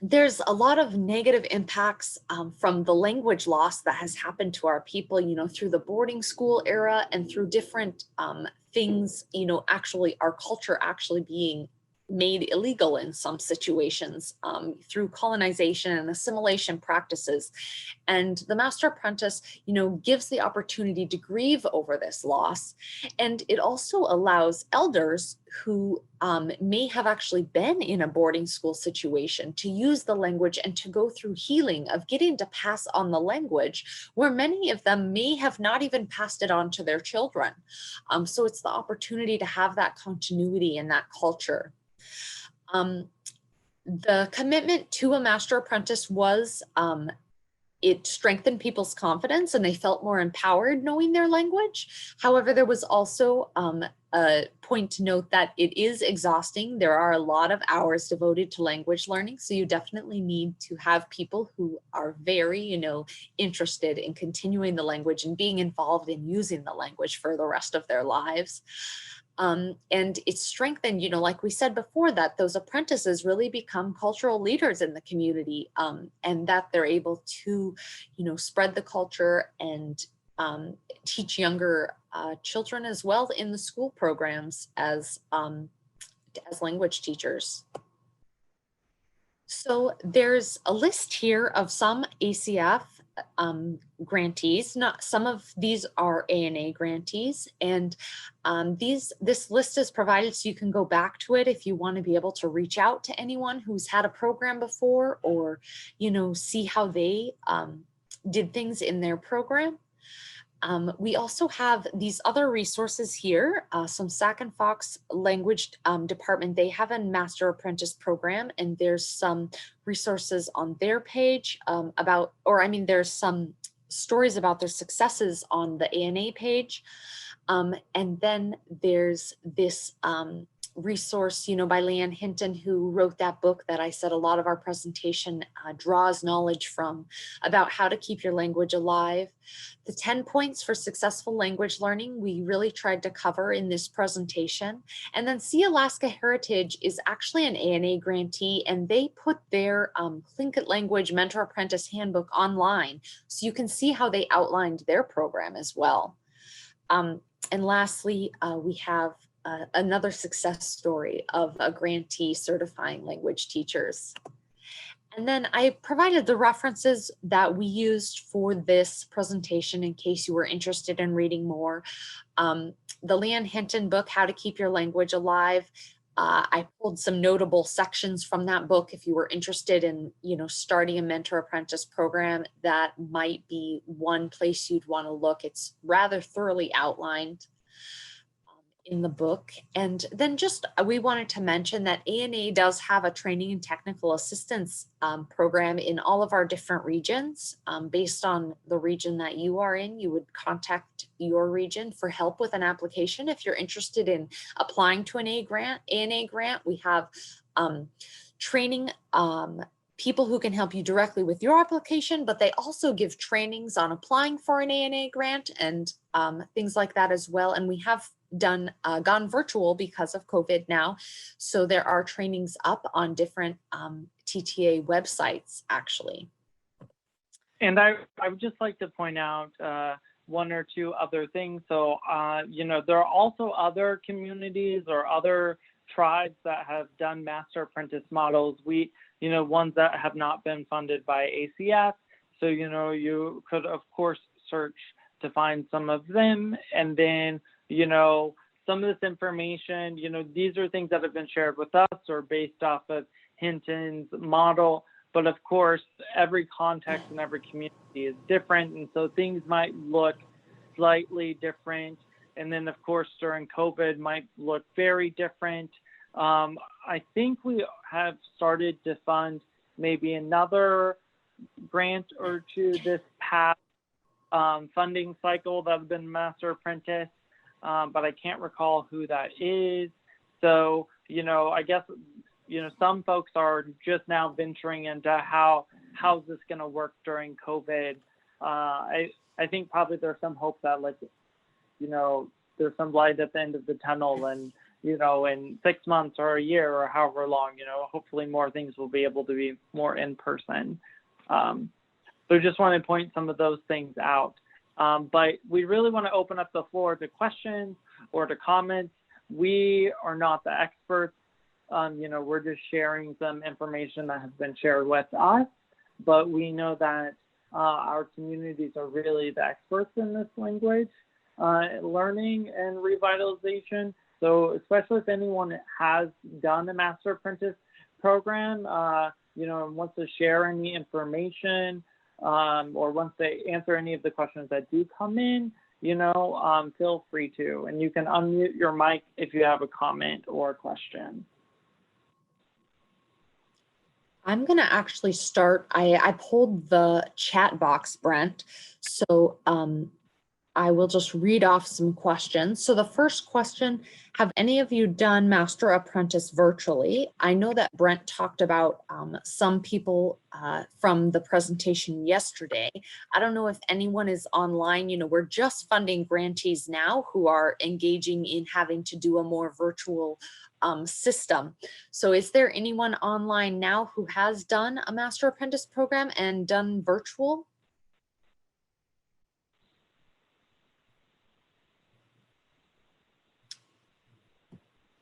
There's a lot of negative impacts from the language loss that has happened to our people, through the boarding school era and through different things, actually our culture actually being made illegal in some situations through colonization and assimilation practices. And the Master Apprentice, gives the opportunity to grieve over this loss. And it also allows elders who may have actually been in a boarding school situation to use the language and to go through healing of getting to pass on the language, where many of them may have not even passed it on to their children. So it's the opportunity to have that continuity in that culture. The commitment to a Master Apprentice was it strengthened people's confidence and they felt more empowered knowing their language. However, there was also a point to note that it is exhausting. There are a lot of hours devoted to language learning. So you definitely need to have people who are very, interested in continuing the language and being involved in using the language for the rest of their lives. And it's strengthened, like we said before, that those apprentices really become cultural leaders in the community, and that they're able to, spread the culture and teach younger children as well in the school programs as language teachers. So there's a list here of some ACF grantees. Not some of these are ANA grantees, and this list is provided so you can go back to it if you want to be able to reach out to anyone who's had a program before, or see how they did things in their program. We also have these other resources here, some Sac and Fox language department. They have a Master Apprentice program, and there's some resources on their page there's some stories about their successes on the ANA page. And then there's this resource, by Leanne Hinton, who wrote that book that I said a lot of our presentation draws knowledge from, about how to keep your language alive. The 10 points for successful language learning, we really tried to cover in this presentation. And then See Alaska Heritage is actually an ANA grantee, and they put their Tlingit Language Mentor-Apprentice handbook online, so you can see how they outlined their program as well. And lastly, we have another success story of a grantee certifying language teachers. And then I provided the references that we used for this presentation in case you were interested in reading more. The Leanne Hinton book, How to Keep Your Language Alive. I pulled some notable sections from that book if you were interested in, starting a Mentor-Apprentice program. That might be one place you'd want to look. It's rather thoroughly outlined. in the book. And then just we wanted to mention that ANA does have a training and technical assistance program in all of our different regions. Based on the region that you are in, you would contact your region for help with an application. If you're interested in applying to an ANA grant, we have training people who can help you directly with your application, but they also give trainings on applying for an ANA grant and things like that as well. And we have gone virtual because of COVID now. So there are trainings up on different TTA websites, actually. And I would just like to point out one or two other things. So, there are also other communities or other tribes that have done Master-Apprentice models. Ones that have not been funded by ACF. So, you could, of course, search to find some of them. And then, some of this information, these are things that have been shared with us or based off of Hinton's model. But of course, every context and every community is different. And so things might look slightly different. And then, of course, during COVID might look very different. I think we have started to fund maybe another grant or two this past funding cycle that have been Master-Apprentice, but I can't recall who that is. So, I guess, some folks are just now venturing into how's this going to work during COVID. I think probably there's some hope that there's some light at the end of the tunnel, and in 6 months or a year or however long, hopefully more things will be able to be more in person. So just want to point some of those things out. But we really want to open up the floor to questions or to comments. We are not the experts. We're just sharing some information that has been shared with us, but we know that our communities are really the experts in this language, learning and revitalization. So especially if anyone has done a Master-Apprentice program, and wants to share any information, or wants to answer any of the questions that do come in, feel free to. And you can unmute your mic if you have a comment or a question. I'm going to actually start. I pulled the chat box, Brent. So I will just read off some questions. So the first question, have any of you done Master-Apprentice virtually? I know that Brent talked about some people from the presentation yesterday. I don't know if anyone is online. We're just funding grantees now who are engaging in having to do a more virtual system. So is there anyone online now who has done a Master-Apprentice program and done virtual?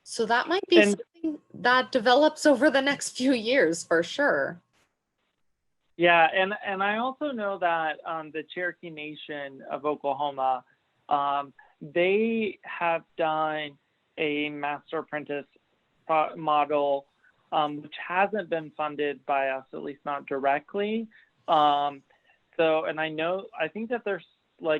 So that might be something that develops over the next few years for sure. Yeah, and I also know that the Cherokee Nation of Oklahoma, they have done a Master-Apprentice model, which hasn't been funded by us, at least not directly. And I think that they're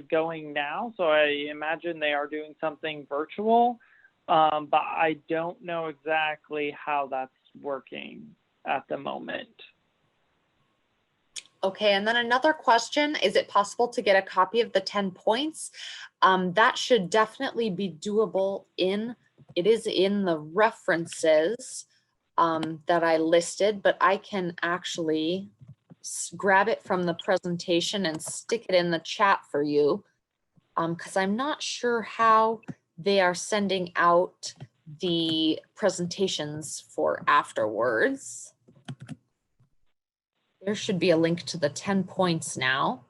going now, so I imagine they are doing something virtual. But I don't know exactly how that's working at the moment. Okay, and then another question, is it possible to get a copy of the 10 points? That should definitely be doable it is in the references that I listed, but I can actually grab it from the presentation and stick it in the chat for you, because I'm not sure how they are sending out the presentations for afterwards. There should be a link to the 10 points now.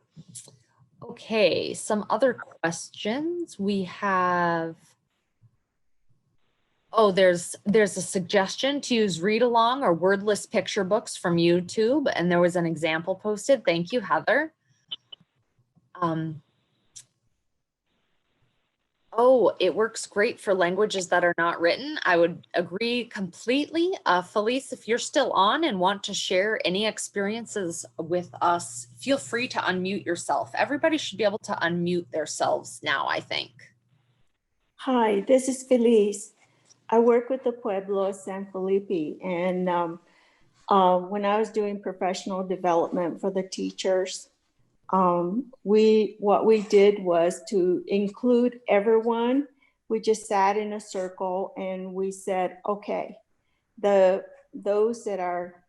Okay, some other questions we have. Oh, there's a suggestion to use read along or wordless picture books from YouTube, and there was an example posted. Thank you, Heather. Oh, it works great for languages that are not written. I would agree completely. Felice, if you're still on and want to share any experiences with us, feel free to unmute yourself. Everybody should be able to unmute themselves now, I think. Hi, this is Feliz. I work with the Pueblo of San Felipe, and when I was doing professional development for the teachers, what we did was to include everyone. We just sat in a circle and we said, okay, those that are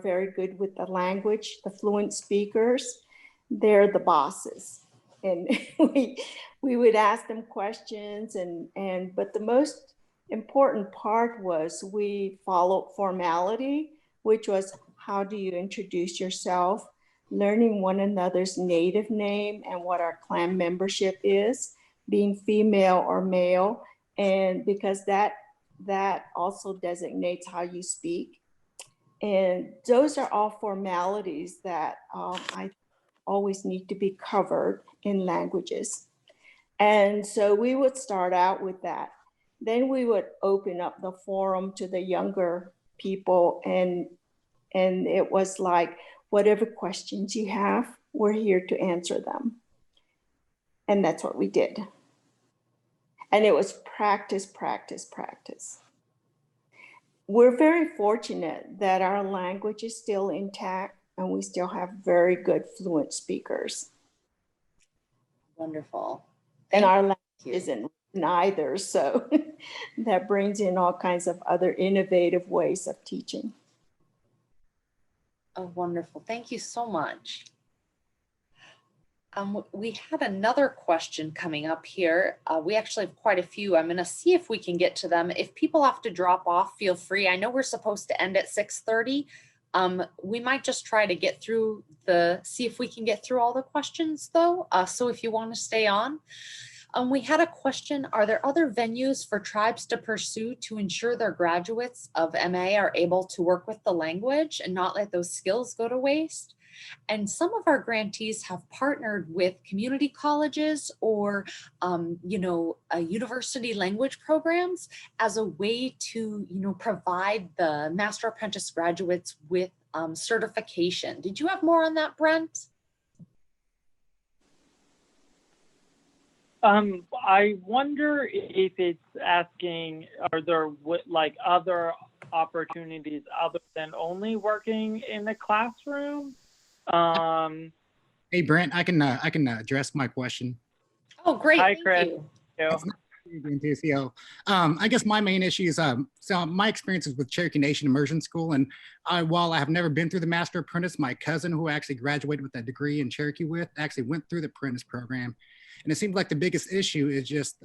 very good with the language, the fluent speakers, they're the bosses. And we would ask them questions but the most important part was we followed formality, which was how do you introduce yourself, learning one another's native name and what our clan membership is, being female or male, and because that also designates how you speak. And those are all formalities that I always need to be covered in languages. And so we would start out with that. Then we would open up the forum to the younger people, and it was like, whatever questions you have, we're here to answer them. And that's what we did. And it was practice, practice, practice. We're very fortunate that our language is still intact and we still have very good fluent speakers. Wonderful. And our language isn't written either, so that brings in all kinds of other innovative ways of teaching. Oh, wonderful. Thank you so much. We had another question coming up here. We actually have quite a few. I'm going to see if we can get to them. If people have to drop off, feel free. I know we're supposed to end at 6:30. We might just try to get through see if we can get through all the questions though. So if you want to stay on. We had a question, are there other venues for tribes to pursue to ensure their graduates of MA are able to work with the language and not let those skills go to waste? And some of our grantees have partnered with community colleges or, university language programs as a way to, provide the Master-Apprentice graduates with certification. Did you have more on that, Brent? I wonder if it's asking, are there like other opportunities other than only working in the classroom? Hey Brent, I can address my question. Oh, great. Hi, Thank Chris. you. I guess my main issue is so my experiences with Cherokee Nation Immersion School, and while I have never been through the Master-Apprentice, my cousin who actually graduated with that degree in Cherokee actually went through the apprentice program, and it seems like the biggest issue is just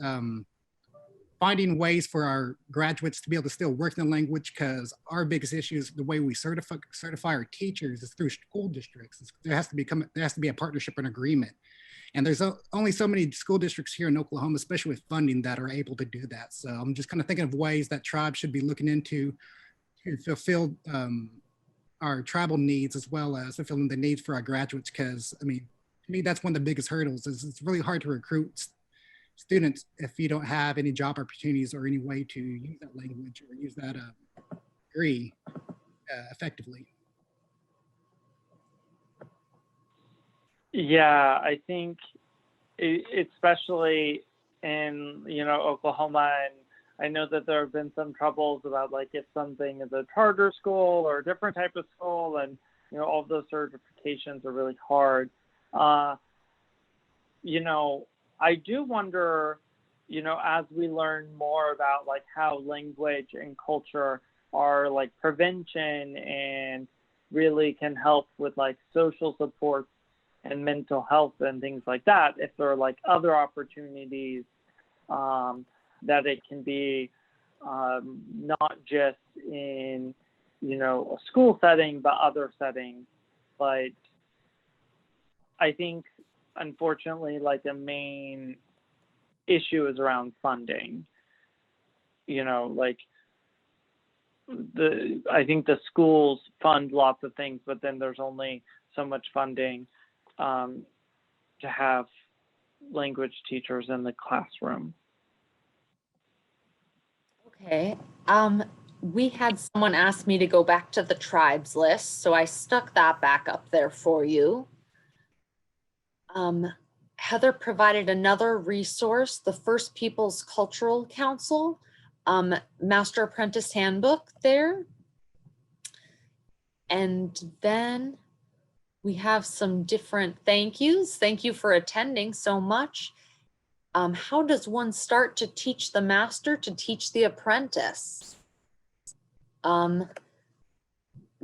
finding ways for our graduates to be able to still work in the language, because our biggest issue is the way we certify our teachers is through school districts. There has to be a partnership and agreement. And there's only so many school districts here in Oklahoma, especially with funding, that are able to do that. So I'm just kind of thinking of ways that tribes should be looking into to fulfill our tribal needs as well as fulfilling the needs for our graduates. Because I mean, to me, that's one of the biggest hurdles. Is it's really hard to recruit students if you don't have any job opportunities or any way to use that language or use that degree effectively. Yeah, I think especially in, Oklahoma, and I know that there have been some troubles about like if something is a charter school or a different type of school, and, all of those certifications are really hard. I do wonder, as we learn more about like how language and culture are like prevention and really can help with like social support and mental health and things like that, if there are like other opportunities that it can be not just in, a school setting, but other settings. But I think, unfortunately, like the main issue is around funding. I think the schools fund lots of things, but then there's only so much funding to have language teachers in the classroom. Okay. We had someone ask me to go back to the tribes list, so I stuck that back up there for you. Heather provided another resource, the First Peoples Cultural Council Master-Apprentice Handbook there. And then we have some different thank yous. Thank you for attending so much. How does one start to teach the master to teach the apprentice?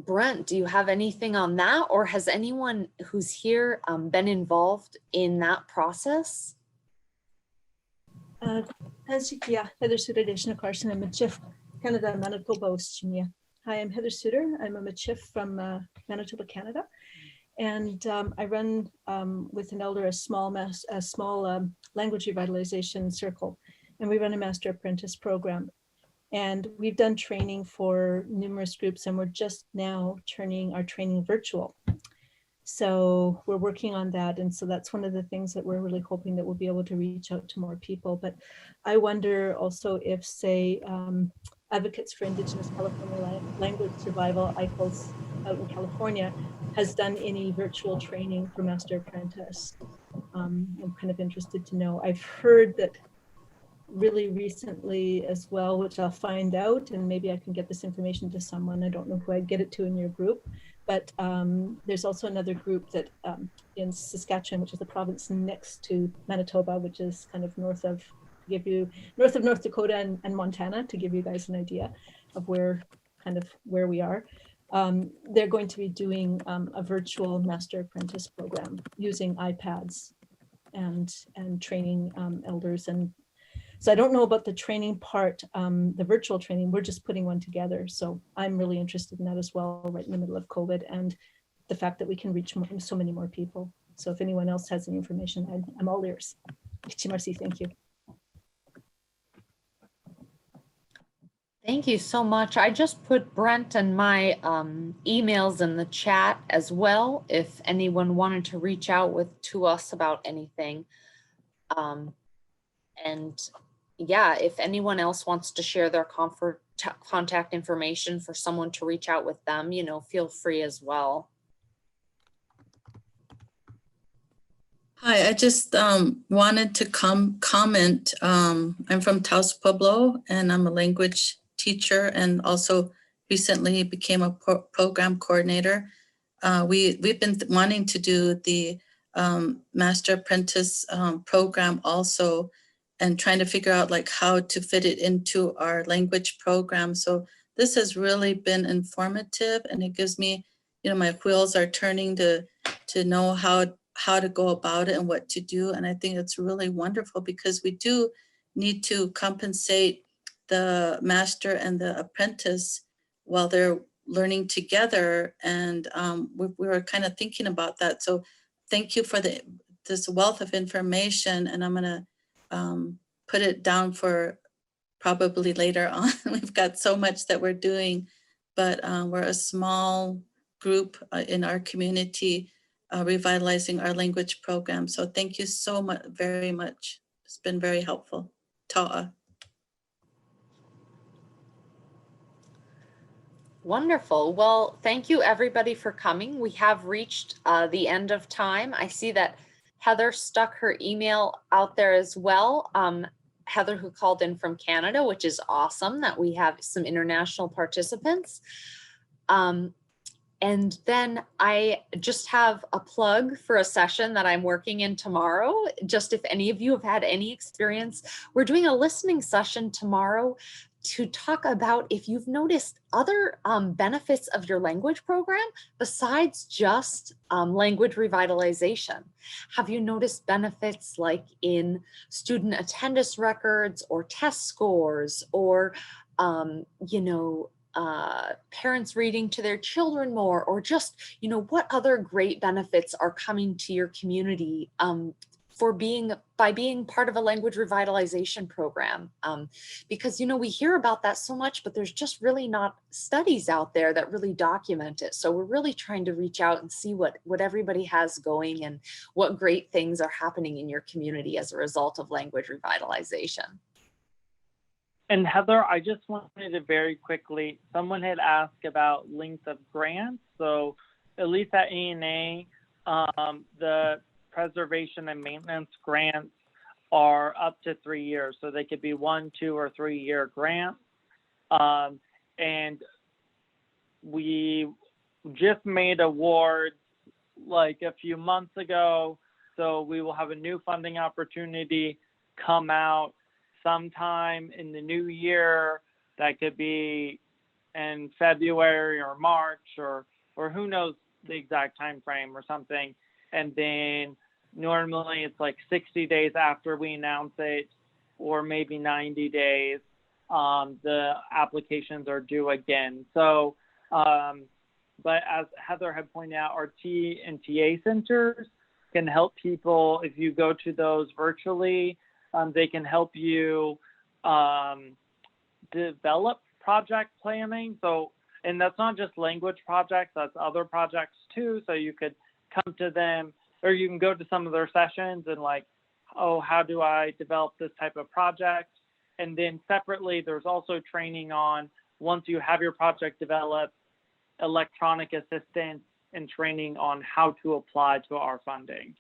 Brent, do you have anything on that, or has anyone who's here been involved in that process? Heather Suter, Additional Carson, I'm a chief, Canada, Manitoba, Australia. Hi, I'm Heather Suter. I'm a chief from Manitoba, Canada. And I run with an elder a small language revitalization circle, and we run a Master-Apprentice program. And we've done training for numerous groups, and we're just now turning our training virtual. So we're working on that. And so that's one of the things that we're really hoping that we'll be able to reach out to more people. But I wonder also if, say, Advocates for Indigenous California Language Survival, ICLS out in California, has done any virtual training for Master-Apprentice. I'm kind of interested to know. I've heard that really recently as well, which I'll find out, and maybe I can get this information to someone. I don't know who I'd get it to in your group, but there's also another group that in Saskatchewan, which is the province next to Manitoba, which is kind of north of North Dakota and Montana, to give you guys an idea of where we are. They're going to be doing a virtual Master-Apprentice program using iPads and training elders. And so I don't know about the training part, the virtual training. We're just putting one together. So I'm really interested in that as well, right in the middle of COVID, and the fact that we can reach so many more people. So if anyone else has any information, I'm all ears. Marcy, thank you. Thank you so much. I just put Brent and my emails in the chat as well, if anyone wanted to reach out to us about anything. And yeah, if anyone else wants to share their contact information for someone to reach out with them, feel free as well. Hi, I just wanted to comment. I'm from Taos Pueblo, and I'm a language teacher, and also recently became a program coordinator. We've been wanting to do the Master-Apprentice program also, and trying to figure out like how to fit it into our language program. So this has really been informative, and it gives me, my wheels are turning to know how to go about it and what to do. And I think it's really wonderful, because we do need to compensate the master and the apprentice while they're learning together. And we were kind of thinking about that. So thank you for this wealth of information. And I'm going to put it down for probably later on. We've got so much that we're doing, but we're a small group in our community revitalizing our language program. So thank you so much, very much. It's been very helpful. Ta'a. Wonderful. Well, thank you everybody for coming. We have reached the end of time. I see that Heather stuck her email out there as well. Heather, who called in from Canada, which is awesome that we have some international participants. And then I just have a plug for a session that I'm working in tomorrow. Just if any of you have had any experience, we're doing a listening session tomorrow to talk about if you've noticed other benefits of your language program besides just language revitalization. Have you noticed benefits like in student attendance records or test scores, or parents reading to their children more, or just, what other great benefits are coming to your community by being part of a language revitalization program? Because, we hear about that so much, but there's just really not studies out there that really document it. So we're really trying to reach out and see what everybody has going and what great things are happening in your community as a result of language revitalization. And Heather, I just wanted to very quickly, someone had asked about length of grants. So at least at ANA, the preservation and maintenance grants are up to 3 years. So they could be 1, 2, or 3 year grants. And we just made awards like a few months ago. So we will have a new funding opportunity come out sometime in the new year. That could be in February or March or who knows the exact time frame or something. And then normally it's like 60 days after we announce it, or maybe 90 days, the applications are due again. So, but as Heather had pointed out, our T and TA centers can help people. If you go to those virtually, they can help you develop project planning. So, and that's not just language projects, that's other projects too. So you could come to them, or you can go to some of their sessions and like, oh, how do I develop this type of project? And then separately, there's also training on, once you have your project developed, electronic assistance and training on how to apply to our funding.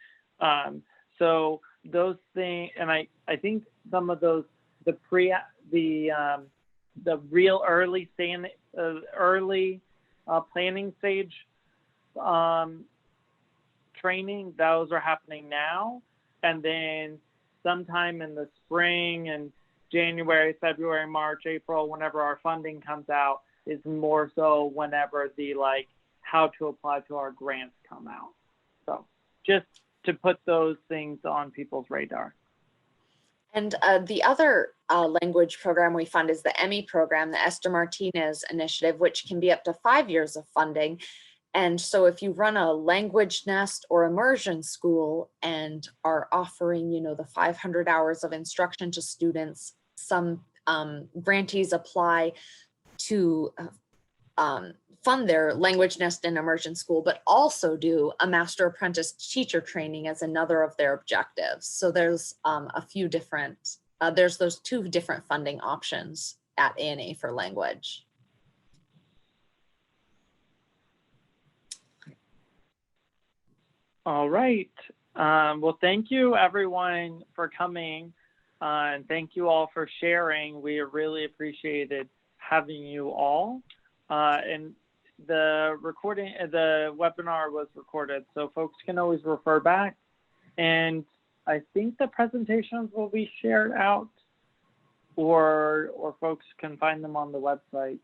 So those things, and I think some of those, the real early planning stage training, those are happening now. And then sometime in the spring and January, February, March, April, whenever our funding comes out, is more so whenever the like how to apply to our grants come out. So just to put those things on people's radar. And the other language program we fund is the Emmy program, the Esther Martinez Initiative, which can be up to 5 years of funding. And so if you run a language nest or immersion school and are offering, you know, the 500 hours of instruction to students, some grantees apply to fund their language nest and immersion school, but also do a Master-Apprentice teacher training as another of their objectives. So there's a few different, there's those 2 different funding options at ANA for language. All right. Well, thank you everyone for coming, and thank you all for sharing. We really appreciated having you all. And the recording, the webinar was recorded, so folks can always refer back. And I think the presentations will be shared out, or folks can find them on the website.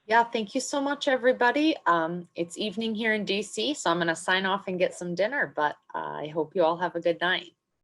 Yeah, thank you so much, everybody. It's evening here in DC, so I'm going to sign off and get some dinner, but I hope you all have a good night.